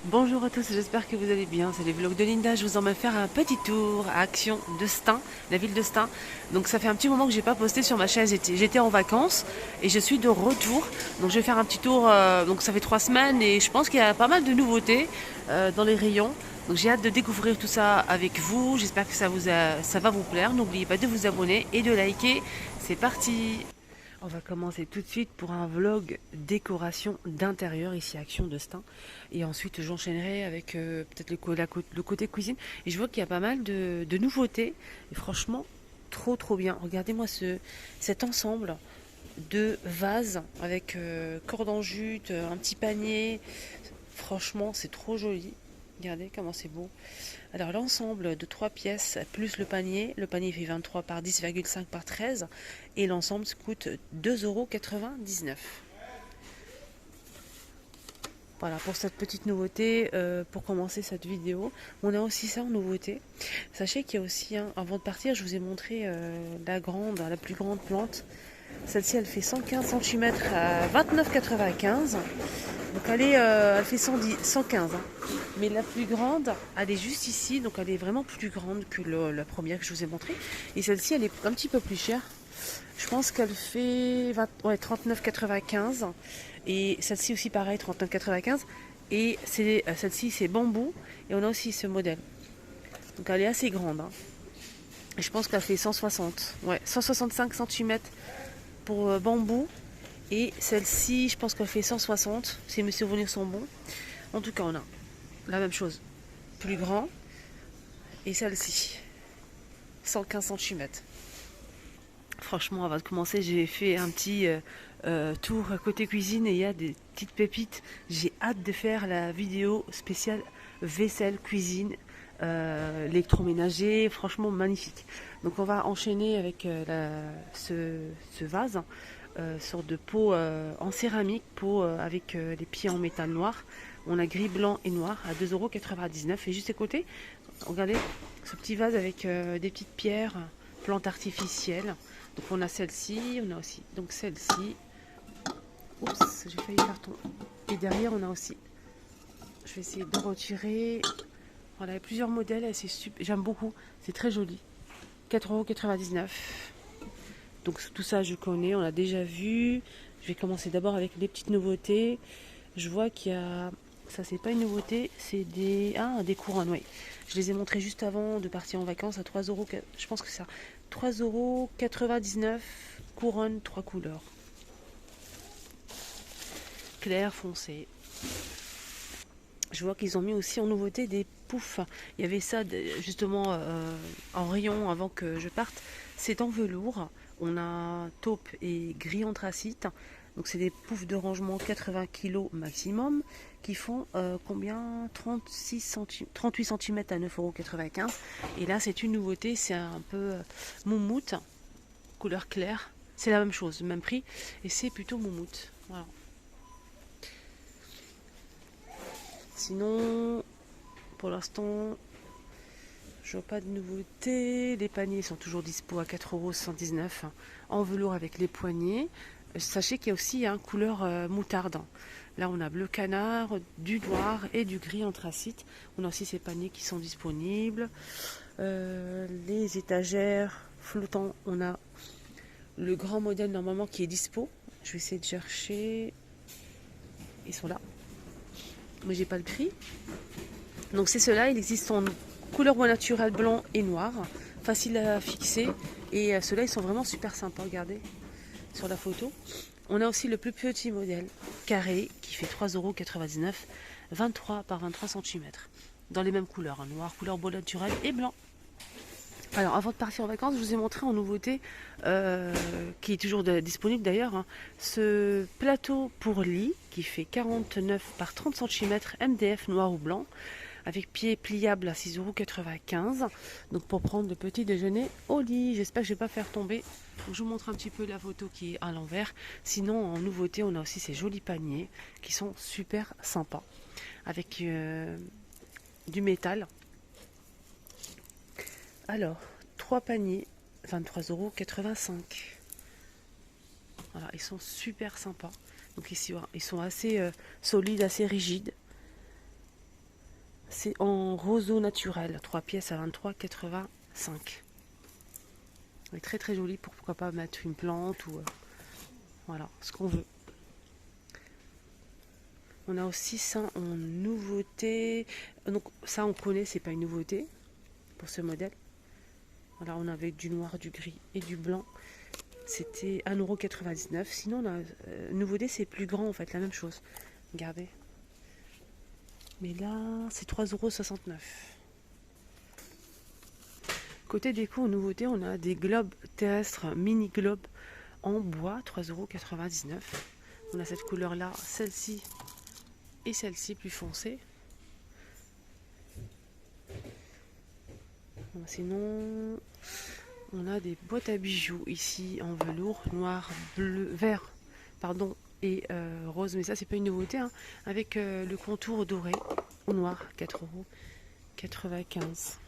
Bonjour à tous, j'espère que vous allez bien. C'est les vlogs de Linda. Je vous emmène faire un petit tour à Action de Stein, la ville de Stein. Donc ça fait un petit moment que j'ai pas posté sur ma chaîne. J'étais en vacances et je suis de retour. Donc je vais faire un petit tour. Donc ça fait 3 semaines et je pense qu'il y a pas mal de nouveautés dans les rayons. Donc j'ai hâte de découvrir tout ça avec vous. J'espère que ça va vous plaire. N'oubliez pas de vous abonner et de liker. C'est parti. On va commencer tout de suite pour un vlog décoration d'intérieur ici à Action de Stein. Et ensuite j'enchaînerai avec peut-être le côté cuisine. Et je vois qu'il y a pas mal de nouveautés. Et franchement, trop bien. Regardez-moi cet ensemble de vases avec corde en jute, un petit panier. Franchement, c'est trop joli. Regardez comment c'est beau. Alors l'ensemble de 3 pièces plus le panier fait 23 par 10,5 par 13 et l'ensemble coûte 2,99 €. Voilà pour cette petite nouveauté, pour commencer cette vidéo. On a aussi ça en nouveauté. Sachez qu'il y a aussi, avant de partir, je vous ai montré la plus grande plante. Celle-ci, elle fait 115 cm à 29,95 €. Donc elle fait 110, 115. Mais la plus grande, elle est juste ici. Donc elle est vraiment plus grande que la première que je vous ai montrée. Et celle-ci, elle est un petit peu plus chère. Je pense qu'elle fait 39,95. Et celle-ci aussi pareil, 39,95. Et celle-ci, c'est bambou. Et on a aussi ce modèle. Donc elle est assez grande. Et je pense qu'elle fait 160. Ouais, 165 cm pour bambou. Et celle-ci, je pense qu'elle fait 160, si mes souvenirs sont bons. En tout cas, on a la même chose, plus grand. Et celle-ci, 115 cm. Franchement, avant de commencer, j'ai fait un petit tour côté cuisine et il y a des petites pépites. J'ai hâte de faire la vidéo spéciale vaisselle, cuisine, électroménager. Franchement, magnifique. Donc, on va enchaîner avec ce vase. Sorte de pot en céramique, pot avec les pieds en métal noir. On a gris, blanc et noir à 2,99 €. Et juste à côté, regardez ce petit vase avec des petites pierres, plantes artificielles. Donc on a celle-ci, on a aussi donc celle-ci. Oups, j'ai failli faire tomber. Et derrière on a aussi. Je vais essayer de retirer. Voilà, il y a plusieurs modèles, c'est super. J'aime beaucoup, c'est très joli. 4,99 €. Donc tout ça je connais, on l'a déjà vu. Je vais commencer d'abord avec les petites nouveautés. Je vois qu'il y a... Ça c'est pas une nouveauté, c'est des couronnes, oui. Je les ai montrées juste avant de partir en vacances à 3 euros. Je pense que c'est ça. 3,99 €, couronne 3 couleurs. Clair, foncé. Je vois qu'ils ont mis aussi en nouveauté des poufs. Il y avait ça justement en rayon avant que je parte. C'est en velours. On a taupe et gris anthracite. Donc c'est des poufs de rangement 80 kg maximum qui font combien 38 cm à 9,95 €. Et là c'est une nouveauté, c'est un peu moumoute, couleur claire. C'est la même chose, même prix. Et c'est plutôt moumoute. Voilà. Sinon, pour l'instant, je vois pas de nouveauté. Les paniers sont toujours dispo à 4,79 € en velours avec les poignées. Sachez qu'il y a aussi couleur moutarde. Là, on a bleu canard, du noir et du gris anthracite. On a aussi ces paniers qui sont disponibles. Les étagères flottants, on a le grand modèle normalement qui est dispo. Je vais essayer de chercher. Ils sont là. Mais j'ai pas le prix. Donc c'est cela, il existe en couleur bois naturel blanc et noir, facile à fixer. Et ceux-là, ils sont vraiment super sympas, regardez sur la photo. On a aussi le plus petit modèle, carré, qui fait 3,99 €, 23 par 23 cm. Dans les mêmes couleurs, noir, couleur bois naturel et blanc. Alors avant de partir en vacances, je vous ai montré en nouveauté, qui est toujours disponible d'ailleurs, ce plateau pour lit qui fait 49 par 30 cm MDF noir ou blanc, avec pied pliable à 6,95 €. Donc pour prendre le petit déjeuner au lit. J'espère que je ne vais pas faire tomber. Donc je vous montre un petit peu la photo qui est à l'envers. Sinon en nouveauté, on a aussi ces jolis paniers qui sont super sympas. Avec du métal. Alors, 3 paniers, 23,85 €. Voilà, ils sont super sympas. Donc ici, voilà, ils sont assez solides, assez rigides. C'est en roseau naturel, 3 pièces à 23,85. Elle est très très jolie, pourquoi pas mettre une plante ou voilà, ce qu'on veut. On a aussi ça en nouveauté. Donc ça on connaît, c'est pas une nouveauté pour ce modèle. Voilà, on avait du noir, du gris et du blanc. C'était 1,99 €. Sinon, la nouveauté, c'est plus grand en fait, la même chose. Regardez. Mais là, c'est 3,69 €. Côté déco, en nouveauté, on a des globes terrestres, mini globes en bois, 3,99 €. On a cette couleur-là, celle-ci et celle-ci plus foncée. Bon, sinon, on a des boîtes à bijoux ici en velours, noir, bleu, vert, pardon, et rose. Mais ça, c'est pas une nouveauté, hein, avec le contour doré ou noir, 4,95 €.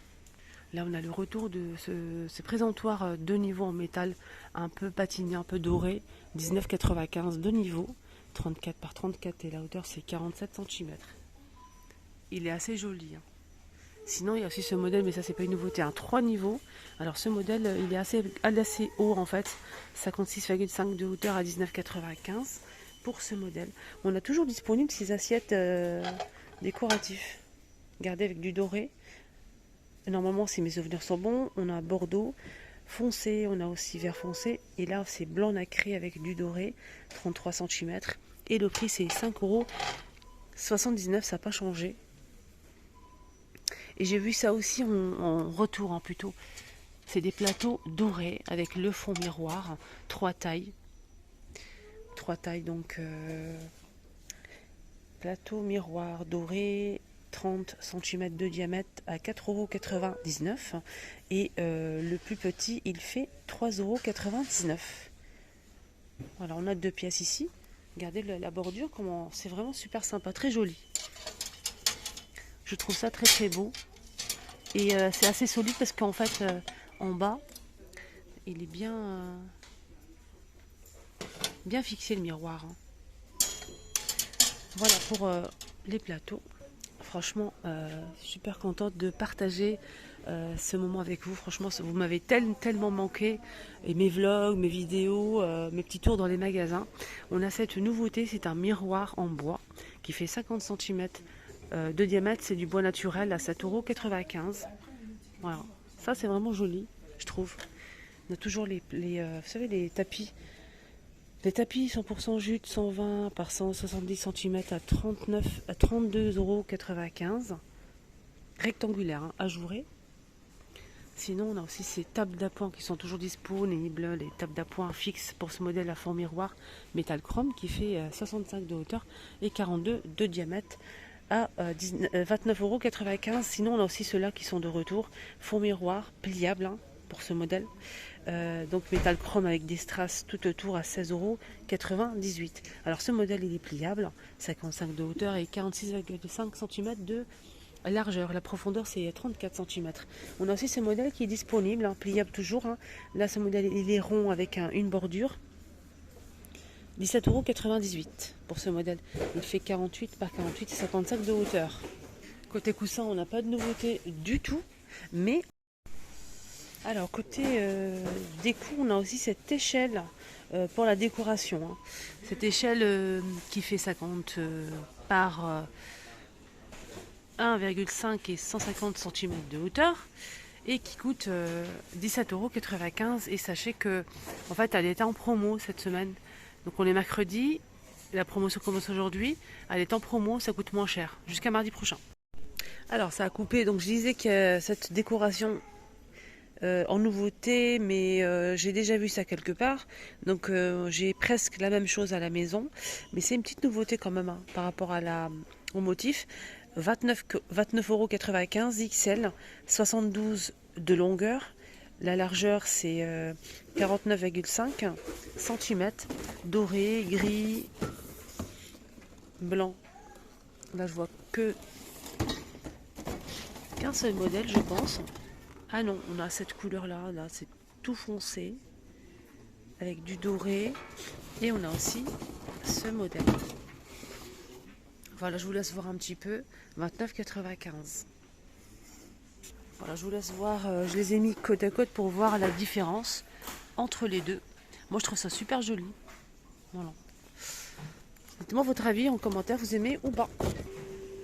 Là, on a le retour de ce présentoir de niveau en métal, un peu patiné, un peu doré, 19,95 € de niveau, 34 par 34 et la hauteur c'est 47 cm. Il est assez joli, hein. Sinon, il y a aussi ce modèle, mais ça, c'est pas une nouveauté, un 3 niveaux. Alors, ce modèle, il est assez haut en fait, 56,5 de hauteur à 19,95 pour ce modèle. On a toujours disponible ces assiettes décoratives. Regardez, avec du doré. Normalement, si mes souvenirs sont bons, on a Bordeaux foncé, on a aussi vert foncé. Et là, c'est blanc nacré avec du doré, 33 cm. Et le prix, c'est 5,79 €, ça n'a pas changé. Et j'ai vu ça aussi en retour, hein, plutôt. C'est des plateaux dorés avec le fond miroir, 3 tailles. 3 tailles, donc plateau miroir doré, 30 cm de diamètre à 4,99 € et le plus petit il fait 3,99 €. Voilà, on a 2 pièces ici. Regardez la bordure, comment c'est vraiment super sympa, très joli. Je trouve ça très très beau et c'est assez solide parce qu'en fait en bas il est bien fixé le miroir, hein. Voilà pour les plateaux. Franchement, super contente de partager ce moment avec vous. Franchement, vous m'avez tellement manqué. Et mes vlogs, mes vidéos, mes petits tours dans les magasins. On a cette nouveauté, c'est un miroir en bois qui fait 50 cm de diamètre. C'est du bois naturel à 7,95 €. Voilà, ça c'est vraiment joli, je trouve. On a toujours vous savez, les tapis. Les tapis 100% jute 120 par 170 cm à 32,95 €. Rectangulaire, hein, ajouré. Sinon, on a aussi ces tables d'appoint qui sont toujours disponibles. Les tables d'appoint fixes pour ce modèle à fond miroir métal chrome qui fait 65 de hauteur et 42 de diamètre à 29,95 €. Sinon, on a aussi ceux-là qui sont de retour. Fond miroir pliable, hein, pour ce modèle. Donc métal chrome avec des strass tout autour à 16,98 €. Alors ce modèle il est pliable, 55 de hauteur et 46,5 cm de largeur. La profondeur c'est 34 cm. On a aussi ce modèle qui est disponible, hein, pliable toujours, hein. Là ce modèle il est rond avec une bordure. 17,98 € pour ce modèle. Il fait 48 par 48 et 55 de hauteur. Côté coussin on n'a pas de nouveauté du tout, mais alors, côté déco, on a aussi cette échelle pour la décoration, hein. Cette échelle qui fait 50 par 1,5 et 150 cm de hauteur et qui coûte 17,95 €. Et sachez que, en fait, elle était en promo cette semaine. Donc, on est mercredi, la promotion commence aujourd'hui. Elle est en promo, ça coûte moins cher, jusqu'à mardi prochain. Alors, ça a coupé, donc je disais que cette décoration en nouveauté, mais j'ai déjà vu ça quelque part, donc j'ai presque la même chose à la maison, mais c'est une petite nouveauté quand même, hein, par rapport au motif. 29,95 € XL, 72 de longueur, la largeur c'est 49,5 cm, doré, gris, blanc. Là je vois qu'un seul modèle, je pense. Ah non, on a cette couleur-là, là c'est tout foncé, avec du doré. Et on a aussi ce modèle. Voilà, je vous laisse voir un petit peu. 29,95. Voilà, je vous laisse voir. Je les ai mis côte à côte pour voir la différence entre les deux. Moi, je trouve ça super joli. Voilà. Dites-moi votre avis en commentaire, vous aimez ou pas.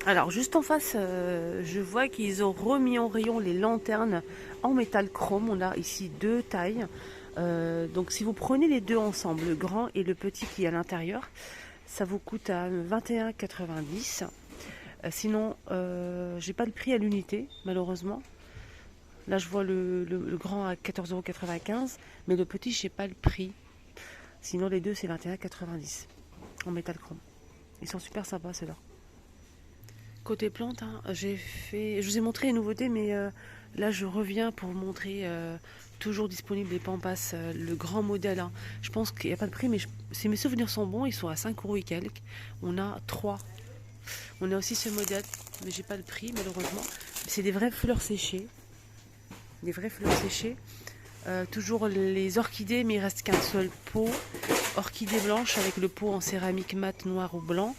Alors, juste en face, je vois qu'ils ont remis en rayon les lanternes en métal chrome. On a ici deux tailles. Donc, si vous prenez les deux ensemble, le grand et le petit qui est à l'intérieur, ça vous coûte à 21,90. Sinon, j'ai pas le prix à l'unité, malheureusement. Là, je vois le grand à 14,95 €, mais le petit, je sais pas le prix. Sinon, les deux, c'est 21,90 en métal chrome. Ils sont super sympas, ceux-là. Côté plantes, hein, je vous ai montré les nouveautés, mais là, je reviens pour vous montrer toujours disponible les Pampas, le grand modèle. Hein. Je pense qu'il n'y a pas de prix, mais si mes souvenirs sont bons, ils sont à 5 € et quelques. On a 3. On a aussi ce modèle, mais j'ai pas le prix, malheureusement. C'est des vraies fleurs séchées. Des vraies fleurs séchées. Toujours les orchidées, mais il reste qu'un seul pot. Orchidée blanche avec le pot en céramique mat noir ou blanc.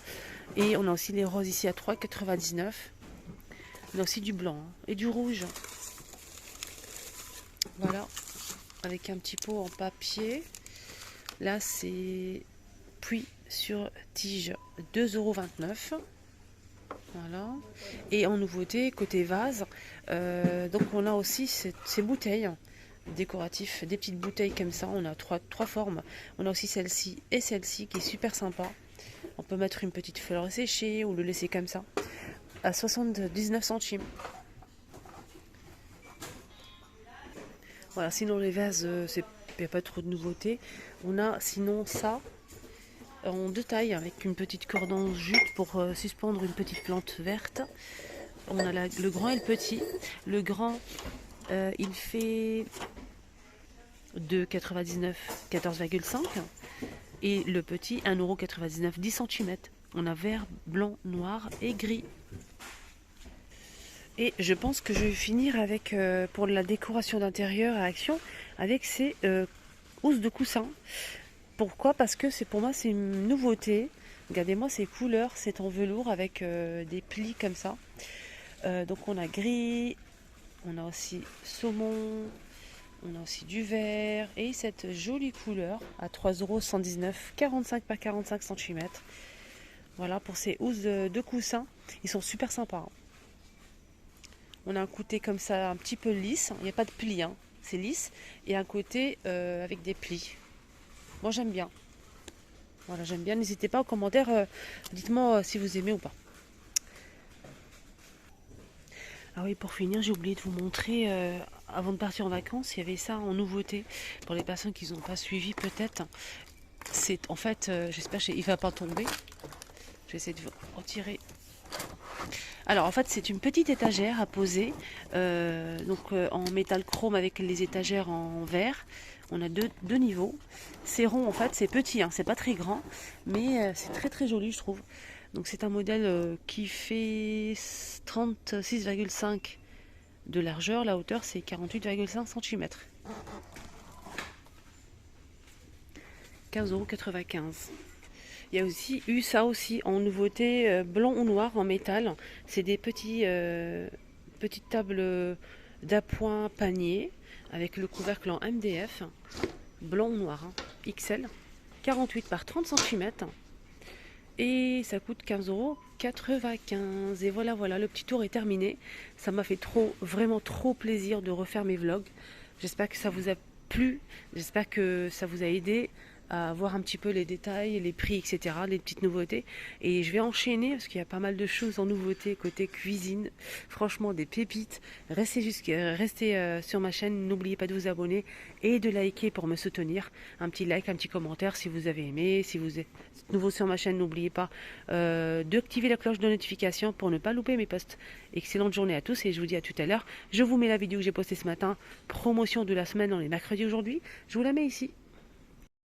Et on a aussi les roses ici à 3,99 €. On a aussi du blanc hein, et du rouge. Voilà, avec un petit pot en papier. Là, c'est puits sur tige, 2,29 €. Voilà. Et en nouveauté, côté vase, donc on a aussi ces bouteilles décoratives, des petites bouteilles comme ça. On a trois formes. On a aussi celle-ci et celle-ci qui est super sympa. On peut mettre une petite fleur séchée ou le laisser comme ça à 79 centimes. Voilà, sinon les vases, il n'y a pas trop de nouveautés. On a sinon ça en deux tailles avec une petite corde en jute pour suspendre une petite plante verte. On a le grand et le petit. Le grand, il fait 2,99 €, 14,5 €. Et le petit, 1,99 €, 10 cm. On a vert, blanc, noir et gris. Et je pense que je vais finir avec, pour la décoration d'intérieur à Action, avec ces housses de coussin. Pourquoi? Parce que pour moi c'est une nouveauté. Regardez-moi ces couleurs, c'est en velours avec des plis comme ça. Donc on a gris, on a aussi saumon, on a aussi du vert et cette jolie couleur à 3,119 €, 45 par 45 cm. Voilà pour ces housses de coussin. Ils sont super sympas. Hein. On a un côté comme ça un petit peu lisse. Il n'y a pas de plis, hein. C'est lisse. Et un côté avec des plis. Moi j'aime bien. Voilà, j'aime bien. N'hésitez pas aux commentaires. Dites-moi si vous aimez ou pas. Ah oui, pour finir, j'ai oublié de vous montrer, avant de partir en vacances, il y avait ça en nouveauté. Pour les personnes qui n'ont pas suivi peut-être. C'est en fait, j'espère qu'il ne va pas tomber. Je vais essayer de vous retirer. Alors en fait c'est une petite étagère à poser, en métal chrome avec les étagères en verre. On a deux niveaux. C'est rond en fait, c'est petit, hein, c'est pas très grand, mais c'est très très joli je trouve. Donc c'est un modèle qui fait 36,5 de largeur, la hauteur c'est 48,5 cm. 15,95 €. Il y a aussi eu ça aussi en nouveauté, blanc ou noir en métal. C'est des petites tables d'appoint panier avec le couvercle en MDF, blanc ou noir, hein, XL, 48 par 30 cm. Et ça coûte 15,95 €. Et voilà, le petit tour est terminé. Ça m'a fait vraiment trop plaisir de refaire mes vlogs. J'espère que ça vous a plu. J'espère que ça vous a aidé à voir un petit peu les détails, les prix, etc., les petites nouveautés. Et je vais enchaîner parce qu'il y a pas mal de choses en nouveauté côté cuisine. Franchement, des pépites. Restez sur ma chaîne. N'oubliez pas de vous abonner et de liker pour me soutenir. Un petit like, un petit commentaire si vous avez aimé. Si vous êtes nouveau sur ma chaîne, n'oubliez pas d'activer la cloche de notification pour ne pas louper mes posts. Excellente journée à tous et je vous dis à tout à l'heure. Je vous mets la vidéo que j'ai postée ce matin. Promotion de la semaine, on est mercredi aujourd'hui. Je vous la mets ici.